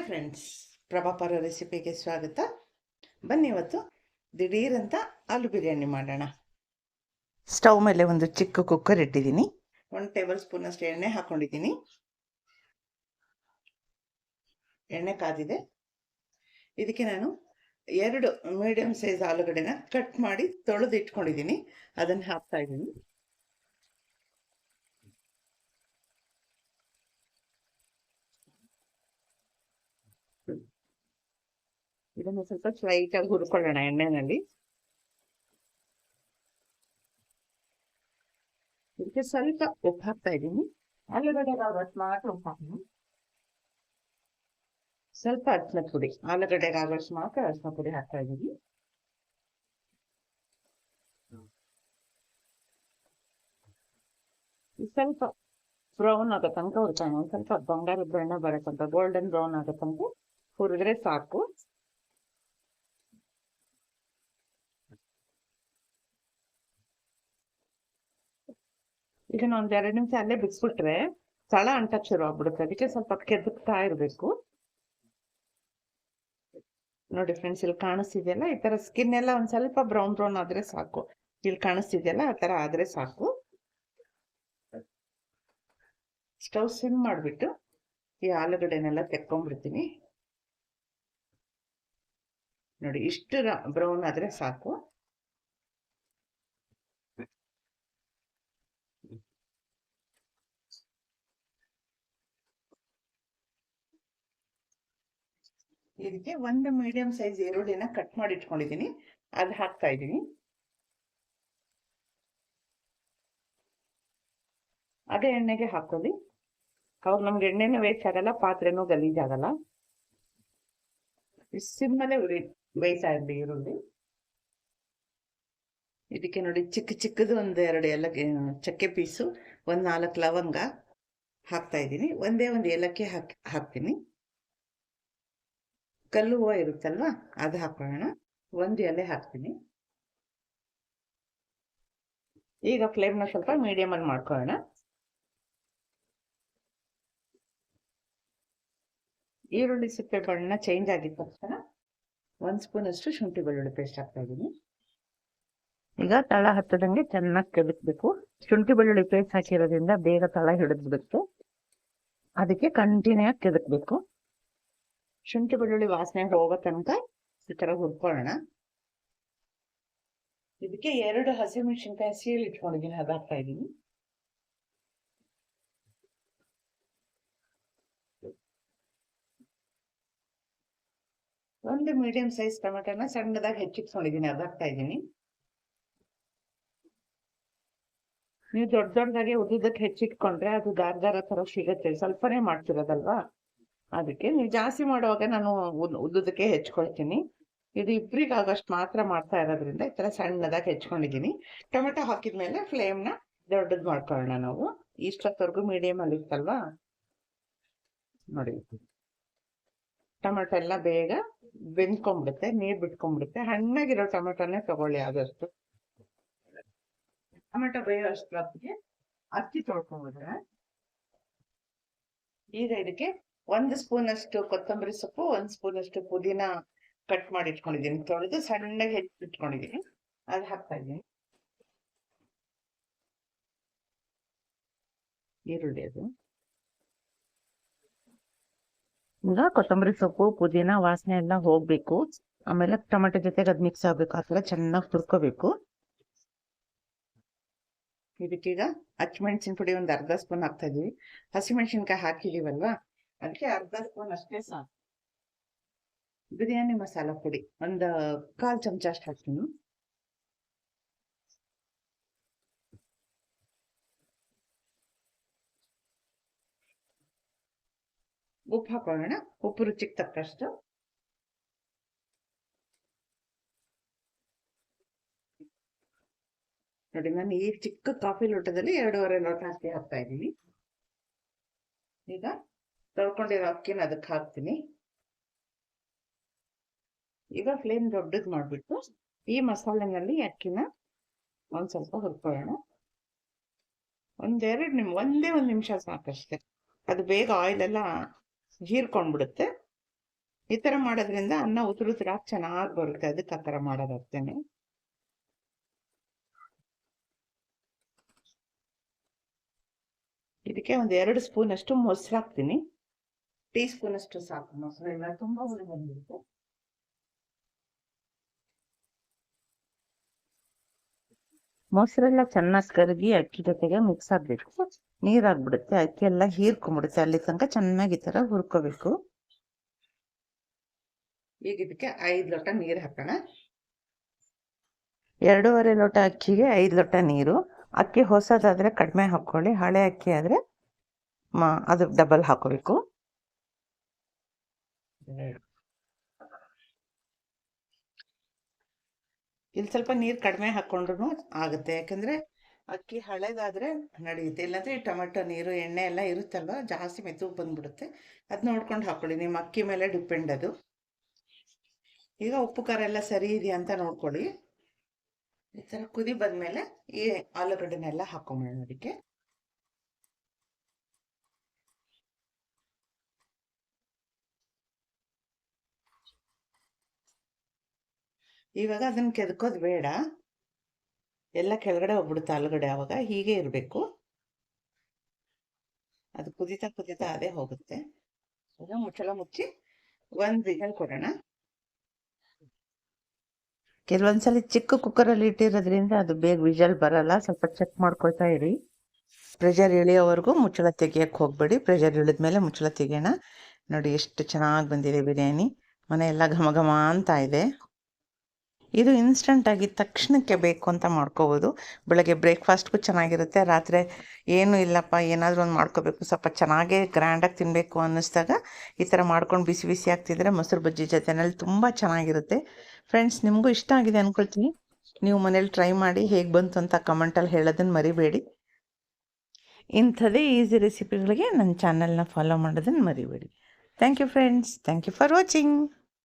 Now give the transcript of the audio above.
Friends, ಪ್ರಭಾಪರ ರೆಸಿಪಿಗೆ ಸ್ವಾಗತ. ಬನ್ನಿ, ಇವತ್ತು ದಿಢೀರಂತ ಆಲೂ ಬಿರಿಯಾನಿ ಮಾಡೋಣ. ಸ್ಟವ್ ಮೇಲೆ ಒಂದು ಚಿಕ್ಕ ಕುಕ್ಕರ್ ಇಟ್ಟಿದ್ದೀನಿ. 1 ಟೇಬಲ್ ಸ್ಪೂನ್ ಅಷ್ಟು ಎಣ್ಣೆ ಹಾಕೊಂಡಿದ್ದೀನಿ. ಎಣ್ಣೆ ಕಾದಿದೆ. ಇದಕ್ಕೆ ನಾನು 2 ಮೀಡಿಯಂ ಸೈಜ್ ಆಲೂಗಡ್ಡೆನ ಕಟ್ ಮಾಡಿ ತೊಳೆದು ಇಟ್ಕೊಂಡಿದ್ದೀನಿ. ಅದನ್ನು ಹಾಕ್ತಾ ಇದ್ದೀನಿ. ಇದನ್ನು ಸ್ವಲ್ಪ ಸ್ಲೈಟಾಗಿ ಹುರ್ಕೊಳ್ಳೋಣ ಎಣ್ಣೆನಲ್ಲಿ. ಇದಕ್ಕೆ ಸ್ವಲ್ಪ ಉಪ್ಪು ಹಾಕ್ತಾ ಇದ್ದೀನಿ. ಆಲೂಗಡ್ಡೆಗೆ ಆಗೋಷ್ಟು ಮಾತ್ರ ಉಪ್ಪು ಹಾಕ್ತೀನಿ. ಸ್ವಲ್ಪ ಅರಿಶಿನ ಪುಡಿ, ಆಲೂಗಡ್ಡೆಗೆ ಆಗೋಷ್ಟು ಮಾತ್ರ ಅರಿಶಿನ ಪುಡಿ ಹಾಕ್ತಾ ಇದ್ದೀನಿ. ಸ್ವಲ್ಪ ಬ್ರೌನ್ ಆಗೋ ತನಕ ಹುರ್ಕೋಣ. ಸ್ವಲ್ಪ ಬಂಗಾರದ ಬಣ್ಣ ಬರೋ ತನಕ, ಗೋಲ್ಡನ್ ಬ್ರೌನ್ ಆಗೋ ತನಕ ಹುರಿದ್ರೆ ಸಾಕು. ಇದನ್ನ 1-2 ನಿಮಿಷ ಅಲ್ಲೇ ಬಿಟ್ಬಿಟ್ರೆ ತಳ ಅಂಟಕ್ ಶುರು ಆಗ್ಬಿಡುತ್ತೆ. ಅದಕ್ಕೆ ಸ್ವಲ್ಪ ಕೆದಕ್ತಾ ಇರಬೇಕು. ನೋಡಿ ಫ್ರೆಂಡ್ಸ್, ಇಲ್ಲಿ ಕಾಣಿಸ್ತಿದೆಯಲ್ಲ, ಈ ತರ ಸ್ಕಿನ್ ಎಲ್ಲ ಒಂದ್ ಸ್ವಲ್ಪ ಬ್ರೌನ್ ಆದ್ರೆ ಸಾಕು. ಇಲ್ಲಿ ಕಾಣಿಸ್ತಿದೆಯಲ್ಲ, ಆ ತರ ಆದ್ರೆ ಸಾಕು. ಸ್ಟವ್ ಸಿಮ್ ಮಾಡ್ಬಿಟ್ಟು ಈ ಆಲೂಗಡ್ಡೆನೆಲ್ಲ ತೆಕ್ಕೊಂಡ್ಬಿಡ್ತೀನಿ. ನೋಡಿ, ಇಷ್ಟು ಬ್ರೌನ್ ಆದ್ರೆ ಸಾಕು. ಇದಕ್ಕೆ 1 ಮೀಡಿಯಂ ಸೈಜ್ ಈರುಳ್ಳಿನ ಕಟ್ ಮಾಡಿ ಇಟ್ಕೊಂಡಿದ್ದೀನಿ. ಅದು ಹಾಕ್ತಾ ಇದ್ದೀನಿ. ಅದೇ ಎಣ್ಣೆಗೆ ಹಾಕೊಳ್ಳಿ. ಅವಾಗ ನಮ್ಗೆ ಎಣ್ಣೆನೂ ವೇಸ್ಟ್ ಆಗಲ್ಲ, ಪಾತ್ರೆನೂ ಗಲೀಜಾಗಲ್ಲ. ಸಿಮ್ಮಲ್ಲೇ ಬೇಯ್ತಾ ಇರಲಿ ಈರುಳ್ಳಿ. ಇದಕ್ಕೆ ನೋಡಿ, ಚಿಕ್ಕದು 1-2 ಚಕ್ಕೆ ಪೀಸು, 1-4 ಲವಂಗ ಹಾಕ್ತಾ ಇದ್ದೀನಿ. ಒಂದೇ ಒಂದು ಏಲಕ್ಕಿ ಹಾಕ್ತೀನಿ. ಕಲ್ಲು ಹೂವು ಇರುತ್ತಲ್ವಾ, ಅದು ಹಾಕೋಣ. 1 ಎಲೆ ಹಾಕ್ತೀನಿ. ಈಗ ಫ್ಲೇಮ್ನ ಸ್ವಲ್ಪ ಮೀಡಿಯಂ ಅಲ್ಲಿ ಮಾಡ್ಕೊಳ್ಳೋಣ. ಈರುಳ್ಳಿ ಸಿಪ್ಪೆ ಬಣ್ಣ ಚೇಂಜ್ ಆಗಿದ ತಕ್ಷಣ 1 ಸ್ಪೂನ್ ಅಷ್ಟು ಶುಂಠಿ ಬೆಳ್ಳುಳ್ಳಿ ಪೇಸ್ಟ್ ಹಾಕ್ತಾ ಇದ್ದೀನಿ. ಈಗ ತಳ ಹತ್ತದಂಗೆ ಚೆನ್ನಾಗಿ ಕೆದಕ್ಬೇಕು. ಶುಂಠಿ ಬೆಳ್ಳುಳ್ಳಿ ಪೇಸ್ಟ್ ಹಾಕಿರೋದ್ರಿಂದ ಬೇಗ ತಳ ಹಿಡಿದ್ಬಿಡುತ್ತೆ. ಅದಕ್ಕೆ ಕಂಟಿನ್ಯೂ ಆಗಿ ಕೆದಕ್ಬೇಕು. ಶುಂಠಿ ಬೆಳ್ಳುಳ್ಳಿ ವಾಸನೆ ಹೋಗೋ ತನಕ ಈ ತರ ಹುರ್ಕೊಳ್ಳೋಣ. ಇದಕ್ಕೆ 2 ಹಸಿಮೆಣಸಿನ್ಕಾಯಿ ಸೀಲ್ ಇಟ್ಕೊಂಡಿದ್ದೀನಿ, ಅದು ಹಾಕ್ತಾ ಇದ್ದೀನಿ. ಒಂದು ಮೀಡಿಯಂ ಸೈಜ್ ಟೊಮೆಟೊನ ಸಣ್ಣದಾಗಿ ಹೆಚ್ಚಿಟ್ಕೊಂಡಿದ್ದೀನಿ, ಅದು ಹಾಕ್ತಾ ಇದ್ದೀನಿ. ನೀವು ದೊಡ್ಡದಾಗಿ ಉದ್ದಕ್ಕೆ ಹೆಚ್ಚಿಟ್ಕೊಂಡ್ರೆ ಅದು ದಾರ ತರ ಸಿಗತ್ತೆ. ಸ್ವಲ್ಪನೇ ಮಾಡ್ತಿರೋದಲ್ವಾ, ಅದಕ್ಕೆ ನೀವು ಜಾಸ್ತಿ ಮಾಡುವಾಗ ನಾನು ಉದ್ದಕ್ಕೆ ಹೆಚ್ಕೊಳ್ತೀನಿ. ಇದು ಇಬ್ಬರಿಗೆ ಆಗೋಷ್ಟು ಮಾತ್ರ ಮಾಡ್ತಾ ಇರೋದ್ರಿಂದ ಈ ತರ ಸಣ್ಣದಾಗಿ ಹೆಚ್ಕೊಂಡಿದ್ದೀನಿ. ಟೊಮೆಟೊ ಹಾಕಿದ್ಮೇಲೆ ಫ್ಲೇಮ್ನ ದೊಡ್ಡದು ಮಾಡ್ಕೊಳ್ಳೋಣ ನಾವು. ಇಷ್ಟೊತ್ತವರೆಗೂ ಮೀಡಿಯಂ ಅಲ್ಲಿ ಇತ್ತಲ್ವಾ. ನೋಡಿ, ಟೊಮೆಟೊ ಎಲ್ಲ ಬೇಗ ಬೆಂದ್ಕೊಂಡ್ಬಿಡುತ್ತೆ, ನೀರ್ ಬಿಟ್ಕೊಂಡ್ಬಿಡುತ್ತೆ. ಹಣ್ಣಾಗಿರೋ ಟೊಮೆಟೊನೇ ತಗೊಳ್ಳಿ ಆದಷ್ಟು. ಟೊಮೆಟೊ ಬೇಯೋ ಅಷ್ಟೊತ್ತಿಗೆ ಅಕ್ಕಿ ತೊಳ್ಕೊಂಡ್ಬಿಟ್ರೆ. ಈಗ ಇದಕ್ಕೆ 1 ಸ್ಪೂನ್ ಅಷ್ಟು ಕೊತ್ತಂಬರಿ ಸೊಪ್ಪು, 1 ಸ್ಪೂನ್ ಅಷ್ಟು ಪುದೀನ ಕಟ್ ಮಾಡಿ ಇಟ್ಕೊಂಡಿದ್ದೀನಿ, ತೊಳೆದು ಸಣ್ಣಗೆ ಹೆಚ್ಚಿಟ್ಕೊಂಡಿದ್ದೀನಿ, ಅದು ಹಾಕ್ತಾ ಇದ್ದೀನಿ. ಈರುಳ್ಳಿ ಅದು. ಈಗ ಕೊತ್ತಂಬರಿ ಸೊಪ್ಪು ಪುದೀನ ವಾಸನೆ ಎಲ್ಲ ಹೋಗ್ಬೇಕು. ಆಮೇಲೆ ಟೊಮೆಟೊ ಜೊತೆಗೆ ಅದು ಮಿಕ್ಸ್ ಆಗ್ಬೇಕು. ಆ ಥರ ಚೆನ್ನಾಗಿ ಹುರ್ಕೋಬೇಕು. ಇದಕ್ಕೀಗ ಹಸಿಮೆಣಸಿನ ಪುಡಿ 1/2 ಸ್ಪೂನ್ ಹಾಕ್ತಾ ಇದೀವಿ. ಹಸಿಮೆಣಸಿನ್ಕಾಯಿ ಹಾಕಿದೀವಲ್ವಾ, ಅದಕ್ಕೆ 1/2 ಸ್ಪೂನ್ ಅಷ್ಟೇ ಸಾಕು. ಬಿರಿಯಾನಿ ಮಸಾಲ ಪುಡಿ 1/4 ಚಮಚ ಅಷ್ಟು ಹಾಕ್ತೀನಿ. ಉಪ್ಪು ಹಾಕೊಳ್ಳೋಣ, ಉಪ್ಪು ರುಚಿಗೆ ತಕ್ಕಷ್ಟು. ನೋಡಿ, ನಾನು ಈ ಚಿಕ್ಕ ಕಾಫಿ ಲೋಟದಲ್ಲಿ 2.5 ಲೋಟ ಅಕ್ಕಿ ಹಾಕ್ತಾ ಇದ್ದೀನಿ. ಈಗ ತೊಳ್ಕೊಂಡಿರೋ ಅಕ್ಕಿನ ಅದಕ್ಕೆ ಹಾಕ್ತೀನಿ. ಈಗ ಫ್ಲೇಮ್ ದೊಡ್ಡದು ಮಾಡ್ಬಿಟ್ಟು ಈ ಮಸಾಲೆನಲ್ಲಿ ಅಕ್ಕಿನ ಒಂದ್ ಸ್ವಲ್ಪ ಹುರ್ಕೊಳ್ಳೋಣ. ಒಂದೇ 1 ನಿಮಿಷ ಸಾಕಷ್ಟೆ. ಅದು ಬೇಗ ಆಯಿಲ್ ಎಲ್ಲ ಹೀರ್ಕೊಂಡ್ಬಿಡುತ್ತೆ. ಈ ತರ ಮಾಡೋದ್ರಿಂದ ಅನ್ನ ಉದುರುದ್ರಾಗಿ ಚೆನ್ನಾಗಿ ಬರುತ್ತೆ. ಅದಕ್ಕೆ ಆ ತರ ಮಾಡೋದಾಗ್ತೇನೆ. ಇದಕ್ಕೆ ಒಂದು 2 ಸ್ಪೂನ್ ಅಷ್ಟು ಮೊಸರು ಹಾಕ್ತೀನಿ. ಟೀ ಸ್ಪೂನ್ ಅಷ್ಟು ಸಾಕು. ಮೊಸರು ಇಲ್ಲ ತುಂಬಾ ಹುಳಿ ಬಂದ್ಬಿಡುತ್ತೆ. ಮೊಸರೆಲ್ಲ ಚೆನ್ನಾಗಿ ಕರಗಿ ಅಕ್ಕಿ ಜೊತೆಗೆ ಮಿಕ್ಸ್ ಆಗ್ಬೇಕು. ನೀರಾಗ್ಬಿಡುತ್ತೆ, ಅಕ್ಕಿ ಎಲ್ಲ ಹೀರ್ಕೊಂಡ್ಬಿಡುತ್ತೆ. ಅಲ್ಲಿ ತನಕ ಚೆನ್ನಾಗಿ ಈ ತರ ಹುರ್ಕೋಬೇಕು. ಈಗ ಇದಕ್ಕೆ 5 ಲೋಟ ನೀರು ಹಾಕೋಣ. 2.5 ಲೋಟ ಅಕ್ಕಿಗೆ 5 ಲೋಟ ನೀರು. ಅಕ್ಕಿ ಹೊಸದಾದ್ರೆ ಕಡಿಮೆ ಹಾಕೊಳ್ಳಿ, ಹಳೆ ಅಕ್ಕಿ ಆದ್ರೆ ಅದು ಡಬಲ್ ಹಾಕೋಬೇಕು. ಇಲ್ಲಿ ಸ್ವಲ್ಪ ನೀರು ಕಡಿಮೆ ಹಾಕೊಂಡ್ರು ಆಗುತ್ತೆ, ಯಾಕಂದ್ರೆ ಅಕ್ಕಿ ಹಳೇದಾದ್ರೆ ನಡೆಯುತ್ತೆ. ಇಲ್ಲಾಂದ್ರೆ ಟೊಮೆಟೊ ನೀರು ಎಣ್ಣೆ ಎಲ್ಲ ಇರುತ್ತಲ್ವ, ಜಾಸ್ತಿ ಮೆತ್ತಗೆ ಬಂದ್ಬಿಡುತ್ತೆ. ಅದು ನೋಡ್ಕೊಂಡು ಹಾಕೊಳ್ಳಿ, ನಿಮ್ಮ ಅಕ್ಕಿ ಮೇಲೆ ಡಿಪೆಂಡ್ ಅದು. ಈಗ ಉಪ್ಪು ಖಾರ ಎಲ್ಲ ಸರಿ ಇದೆಯಾ ಅಂತ ನೋಡ್ಕೊಳ್ಳಿ. ಈ ಥರ ಕುದಿ ಬಂದ್ಮೇಲೆ ಈ ಆಲೂಗಡ್ಡೆನೆಲ್ಲ ಹಾಕೊಂಬೋಣ ಅದಕ್ಕೆ. ಇವಾಗ ಅದನ್ನ ಕೆದಕೋದು ಬೇಡ, ಎಲ್ಲ ಕೆಳಗಡೆ ಹೋಗ್ಬಿಡುತ್ತೆ ಆಲೂಗಡ್ಡೆ. ಆವಾಗ ಹೀಗೆ ಇರಬೇಕು, ಅದು ಕುದಿತಾ ಕುದಿತಾ ಅದೇ ಹೋಗುತ್ತೆ. ಈಗ ಮುಚ್ಚಳ ಮುಚ್ಚಿ 1 ವಿಷಲ್ ಕೊಡೋಣ. ಕೆಲವೊಂದ್ಸಲಿ ಚಿಕ್ಕ ಕುಕ್ಕರಲ್ಲಿ ಇಟ್ಟಿರೋದ್ರಿಂದ ಅದು ಬೇಗ ವಿಷಲ್ ಬರಲ್ಲ, ಸ್ವಲ್ಪ ಚೆಕ್ ಮಾಡ್ಕೊಳ್ತಾ ಇರಿ. ಪ್ರೆಷರ್ ಇಳಿಯೋವರೆಗೂ ಮುಚ್ಚಳ ತೆಗಿಯಕ್ಕೆ ಹೋಗ್ಬೇಡಿ. ಪ್ರೆಷರ್ ಇಳಿದ್ಮೇಲೆ ಮುಚ್ಚಳ ತೆಗಿಯೋಣ. ನೋಡಿ ಎಷ್ಟು ಚೆನ್ನಾಗಿ ಬಂದಿದೆ ಬಿರಿಯಾನಿ. ಮನೆ ಎಲ್ಲ ಘಮ ಘಮ ಅಂತ ಇದೆ. ಇದು ಇನ್ಸ್ಟಂಟ್ ಆಗಿ ತಕ್ಷಣಕ್ಕೆ ಬೇಕು ಅಂತ ಮಾಡ್ಕೋಬೋದು. ಬೆಳಗ್ಗೆ ಬ್ರೇಕ್ಫಾಸ್ಟ್ಗೂ ಚೆನ್ನಾಗಿರುತ್ತೆ. ರಾತ್ರಿ ಏನು ಇಲ್ಲಪ್ಪ ಏನಾದರೂ ಒಂದು ಮಾಡ್ಕೋಬೇಕು, ಸ್ವಲ್ಪ ಚೆನ್ನಾಗೇ ಗ್ರ್ಯಾಂಡಾಗಿ ತಿನ್ನಬೇಕು ಅನ್ನಿಸ್ದಾಗ ಈ ಥರ ಮಾಡ್ಕೊಂಡು ಬಿಸಿ ಬಿಸಿ ಆಗ್ತಿದ್ರೆ ಮೊಸರು ಬಜ್ಜಿ ಜೊತೆನಲ್ಲಿ ತುಂಬ ಚೆನ್ನಾಗಿರುತ್ತೆ. ಫ್ರೆಂಡ್ಸ್, ನಿಮಗೂ ಇಷ್ಟ ಆಗಿದೆ ಅಂದ್ಕೊಳ್ತೀನಿ. ನೀವು ಮನೇಲಿ ಟ್ರೈ ಮಾಡಿ ಹೇಗೆ ಬಂತು ಅಂತ ಕಮೆಂಟಲ್ಲಿ ಹೇಳೋದನ್ನು ಮರಿಬೇಡಿ. ಇಂಥದೇ ಈಸಿ ರೆಸಿಪಿಗಳಿಗೆ ನನ್ನ ಚಾನಲ್ನ ಫಾಲೋ ಮಾಡೋದನ್ನು ಮರಿಬೇಡಿ. Thank you friends, thank you for watching.